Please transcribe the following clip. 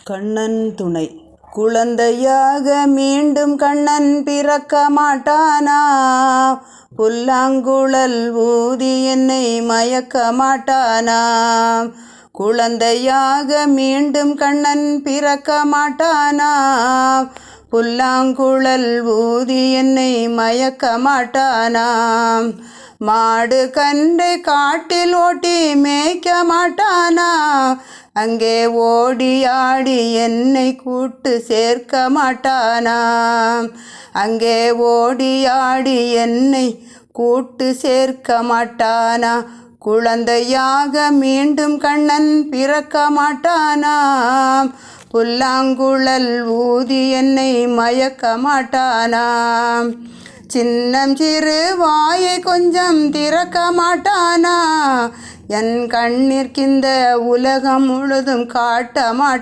கண்ணன் துணை. குழந்தையாக மீண்டும் கண்ணன் பிறக்க மாட்டானா? புல்லாங்குழல் ஊதி என்னை மயக்க மாட்டானா? குழந்தையாக மீண்டும் கண்ணன் பிறக்க மாட்டானா? புல்லாங்குழல் ஊதி என்னை மயக்க மாட்டானா? மாடு கன்றை காட்டில் ஓட்டி மேய்க்க மாட்டானா? அங்கே ஓடி ஆடி என்னை கூட்டு சேர்க்க மாட்டானா? அங்கே ஓடி ஆடி என்னை கூட்டு சேர்க்க மாட்டானா? குழந்தையாக மீண்டும் கண்ணன் பிறக்க மாட்டானா? புல்லாங்குழல் ஊதி என்னை மயக்க மாட்டானா? சின்னம் சிறு வாயை கொஞ்சம் திறக்க மாட்டானா? என் கண்ணிற்கிந்த உலகம் முழுதும் காட்ட மாட்டானா?